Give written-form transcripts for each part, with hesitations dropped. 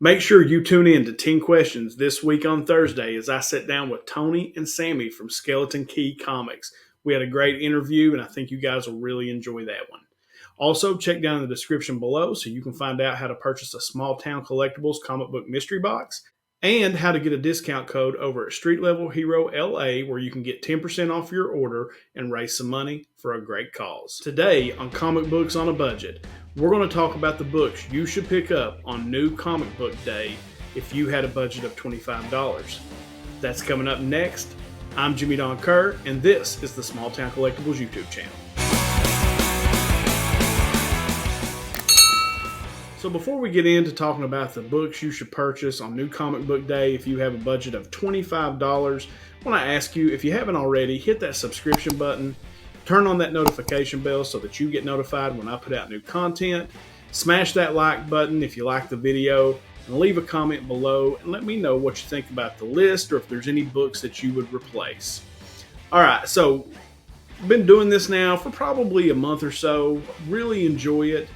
Make sure you tune in to 10 Questions this week on Thursday as I sit down with Tony and Sammy from Skeleton Key Comics. We had a great interview, and I think you guys will really enjoy that one. Also, check down in the description below so you can find out how to purchase a Small Town Collectibles comic book mystery box and how to get a discount code over at Street Level Hero LA, where you can get 10% off your order and raise some money for a great cause. Today on Comic Books on a Budget, we're going to talk about the books you should pick up on New Comic Book Day if you had a budget of $25. That's coming up next. I'm Jimmy Don Kerr, and this is the Small Town Collectibles YouTube channel. So before we get into talking about the books you should purchase on New Comic Book Day if you have a budget of $25, I want to ask you, if you haven't already, hit that subscription button, turn on that notification bell so that you get notified when I put out new content, smash that like button if you like the video, and leave a comment below and let me know what you think about the list or if there's any books that you would replace. Alright, so I've been doing this now for probably a month or so, really enjoy it.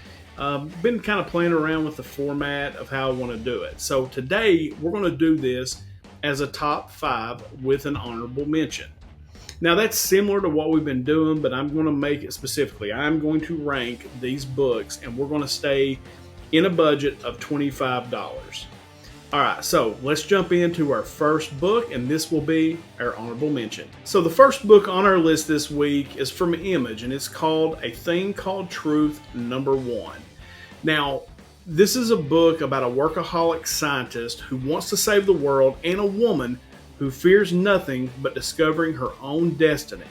Been kind of playing around with the format of how I want to do it. So today we're going to do this as a top 5 with an honorable mention. Now that's similar to what we've been doing, but I'm going to make it specifically. I'm going to rank these books and we're going to stay in a budget of $25. Alright, so let's jump into our first book, and this will be our honorable mention. So the first book on our list this week is from Image, and it's called A Thing Called Truth #1. Now, this is a book about a workaholic scientist who wants to save the world and a woman who fears nothing but discovering her own destiny,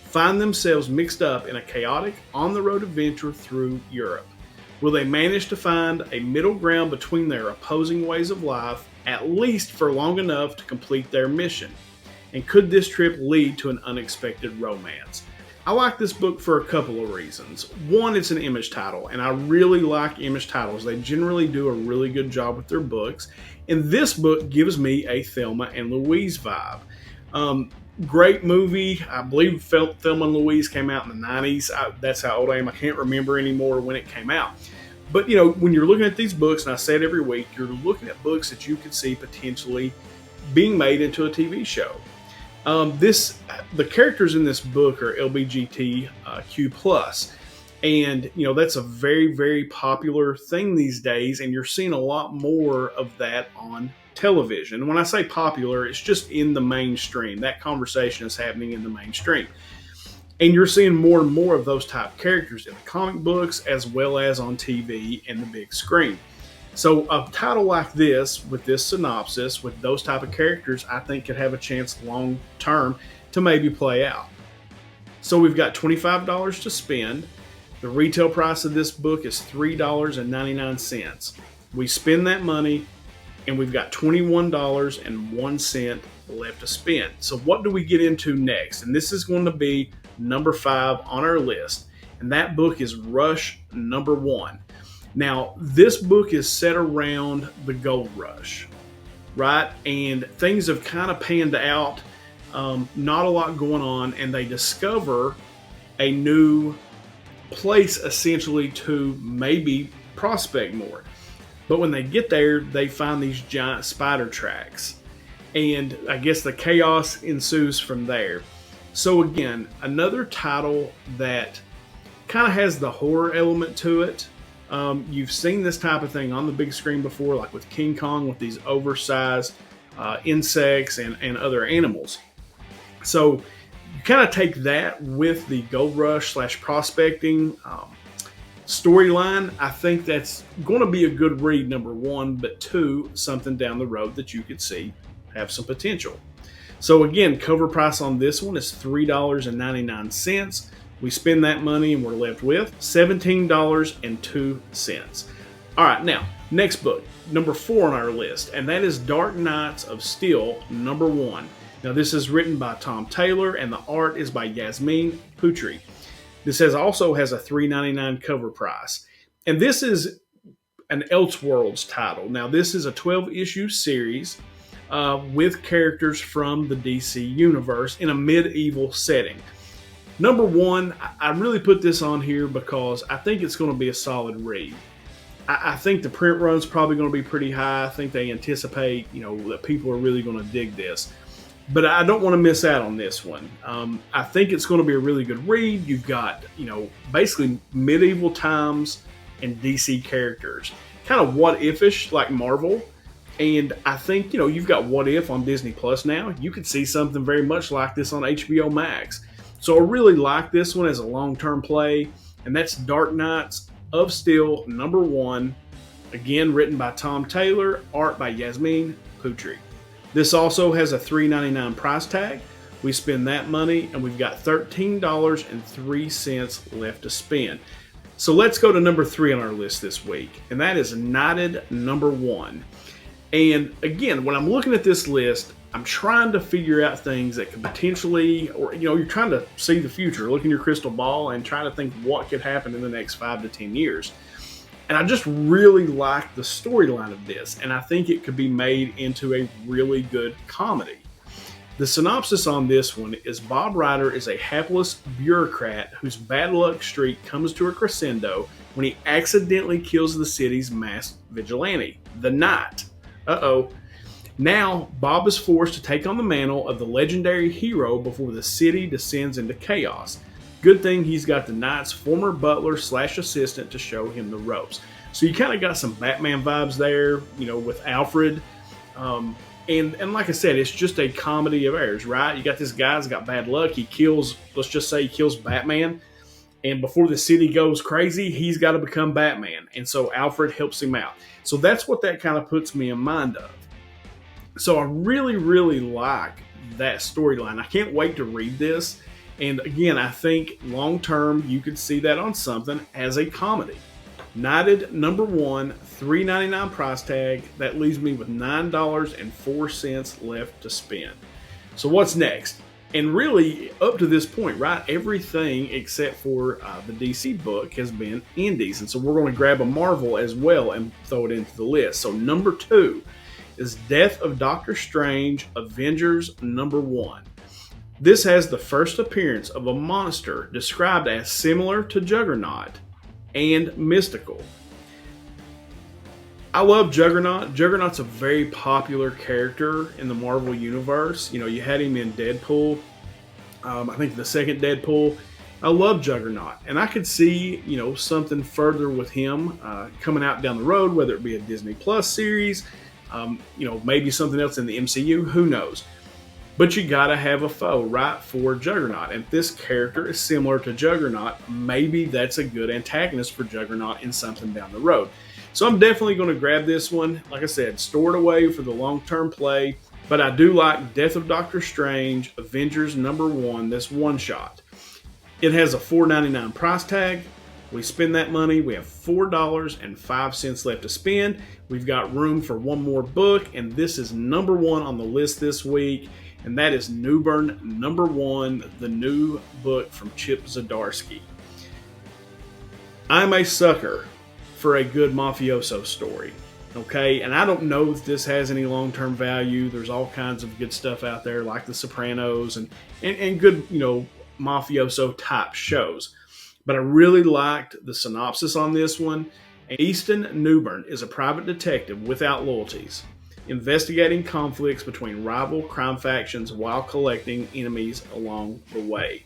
find themselves mixed up in a chaotic, on-the-road adventure through Europe. Will they manage to find a middle ground between their opposing ways of life, at least for long enough to complete their mission? And could this trip lead to an unexpected romance? I like this book for a couple of reasons. One, it's an Image title, and I really like Image titles. They generally do a really good job with their books. And this book gives me a Thelma and Louise vibe. Great movie. I believe Thelma and Louise came out in the 90s. That's how old I am. I can't remember anymore when it came out. But, you know, when you're looking at these books, and I say it every week, you're looking at books that you could see potentially being made into a TV show. The characters in this book are LGBTQ+. And, you know, that's a very, very popular thing these days, and you're seeing a lot more of that on television. When I say popular, it's just in the mainstream. That conversation is happening in the mainstream. And you're seeing more and more of those type characters in the comic books as well as on TV and the big screen. So a title like this, with this synopsis, with those type of characters, I think could have a chance long term to maybe play out. So we've got $25 to spend. The retail price of this book is $3.99. We spend that money and we've got $21.01 left to spend. So what do we get into next? And this is going to be number 5 on our list. And that book is Rush #1. Now, this book is set around the gold rush, right? And things have kind of panned out, not a lot going on, and they discover a new place essentially to maybe prospect more. But when they get there, they find these giant spider tracks. And I guess the chaos ensues from there. So again, another title that kind of has the horror element to it. You've seen this type of thing on the big screen before, like with King Kong, with these oversized insects and other animals. So you kind of take that with the gold rush / prospecting storyline. I think that's going to be a good read, number 1, but 2, something down the road that you could see have some potential. So again, cover price on this one is $3.99. We spend that money and we're left with $17.02. All right, now, next book, number 4 on our list, and that is Dark Knights of Steel #1. Now, this is written by Tom Taylor, and the art is by Yasmin Putri. This also has a $3.99 cover price. And this is an Elseworlds title. Now, this is a 12-issue series with characters from the DC universe in a medieval setting. Number 1, I really put this on here because I think it's going to be a solid read. I think the print run's probably going to be pretty high. I think they anticipate, that people are really going to dig this. But I don't want to miss out on this one. I think it's going to be a really good read. You've got, basically medieval times and DC characters, kind of what if-ish like Marvel. And I think, you've got What If on Disney Plus now. You could see something very much like this on HBO Max. So I really like this one as a long-term play. And that's Dark Knights of Steel #1. Again, written by Tom Taylor, art by Yasmin Putri. This also has a $3.99 price tag. We spend that money and we've got $13.03 left to spend. So let's go to number 3 on our list this week, and that is Knighted #1. And again, when I'm looking at this list, I'm trying to figure out things that could potentially, or you're trying to see the future, look in your crystal ball and try to think what could happen in the next 5 to 10 years. And I just really like the storyline of this, and I think it could be made into a really good comedy. The synopsis on this one is Bob Ryder is a hapless bureaucrat whose bad luck streak comes to a crescendo when he accidentally kills the city's masked vigilante, the Knight. Now, Bob is forced to take on the mantle of the legendary hero before the city descends into chaos. Good thing he's got the Knight's former butler / assistant to show him the ropes. So you kind of got some Batman vibes there, with Alfred. And like I said, it's just a comedy of errors, right? You got this guy's got bad luck. He kills, let's just say he kills Batman. And before the city goes crazy, he's got to become Batman. And so Alfred helps him out. So that's what that kind of puts me in mind of. So I really, really like that storyline. I can't wait to read this. And again, I think long term, you could see that on something as a comedy. Knighted #1, $3.99 price tag. That leaves me with $9.04 left to spend. So what's next? And really, up to this point, right, everything except for the DC book has been indies. And so we're going to grab a Marvel as well and throw it into the list. So number 2 is Death of Doctor Strange, Avengers #1. This has the first appearance of a monster described as similar to Juggernaut and mystical. I love Juggernaut. Juggernaut's a very popular character in the Marvel Universe. You had him in Deadpool. I think the second Deadpool. I love Juggernaut. And I could see, something further with him coming out down the road, whether it be a Disney Plus series, maybe something else in the MCU, who knows. But you gotta have a foe, right, for Juggernaut. And if this character is similar to Juggernaut, maybe that's a good antagonist for Juggernaut in something down the road. So I'm definitely going to grab this one. Like I said, store it away for the long-term play. But I do like Death of Doctor Strange, Avengers #1, this one-shot. It has a $4.99 price tag. We spend that money. We have $4.05 left to spend. We've got room for one more book, and this is #1 on the list this week. And that is Newburn #1, the new book from Chip Zdarsky. I'm a sucker for a good mafioso story, okay? And I don't know if this has any long-term value. There's all kinds of good stuff out there like The Sopranos and good, mafioso type shows. But I really liked the synopsis on this one. Easton Newburn is a private detective without loyalties, investigating conflicts between rival crime factions while collecting enemies along the way.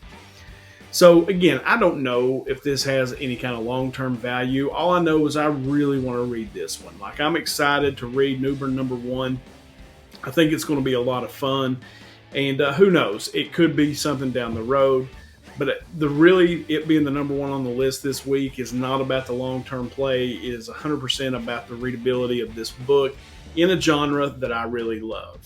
So again, I don't know if this has any kind of long-term value. All I know is I really want to read this one. Like, I'm excited to read Newburn #1. I think it's going to be a lot of fun. And who knows? It could be something down the road. But it being the #1 on the list this week is not about the long-term play. It is 100% about the readability of this book in a genre that I really love.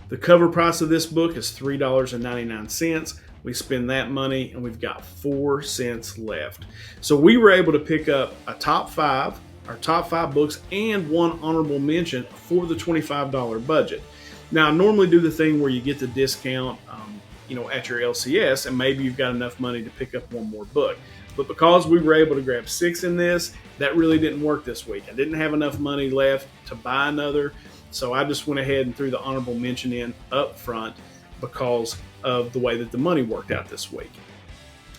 The cover price of this book is $3.99. We spend that money and we've got 4 cents left. So we were able to pick up our top 5 books and one honorable mention for the $25 budget. Now, I normally do the thing where you get the discount at your LCS, and maybe you've got enough money to pick up one more book. But because we were able to grab 6 in this, that really didn't work this week. I didn't have enough money left to buy another, so I just went ahead and threw the honorable mention in up front because of the way that the money worked out this week.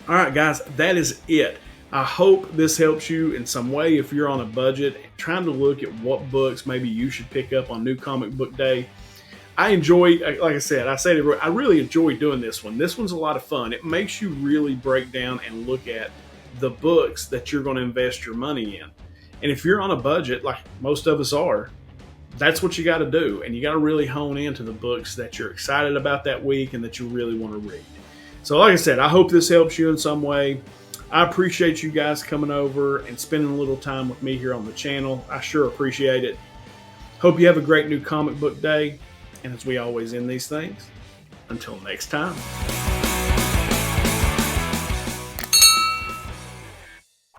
All right, guys, that is it I hope this helps you in some way if you're on a budget, trying to look at what books maybe you should pick up on New Comic Book Day. I enjoy, like I said, I really enjoy doing this one. This one's a lot of fun. It makes you really break down and look at the books that you're going to invest your money in. And if you're on a budget, like most of us are, that's what you got to do. And you got to really hone into the books that you're excited about that week and that you really want to read. So like I said, I hope this helps you in some way. I appreciate you guys coming over and spending a little time with me here on the channel. I sure appreciate it. Hope you have a great New Comic Book Day. And as we always end these things, until next time.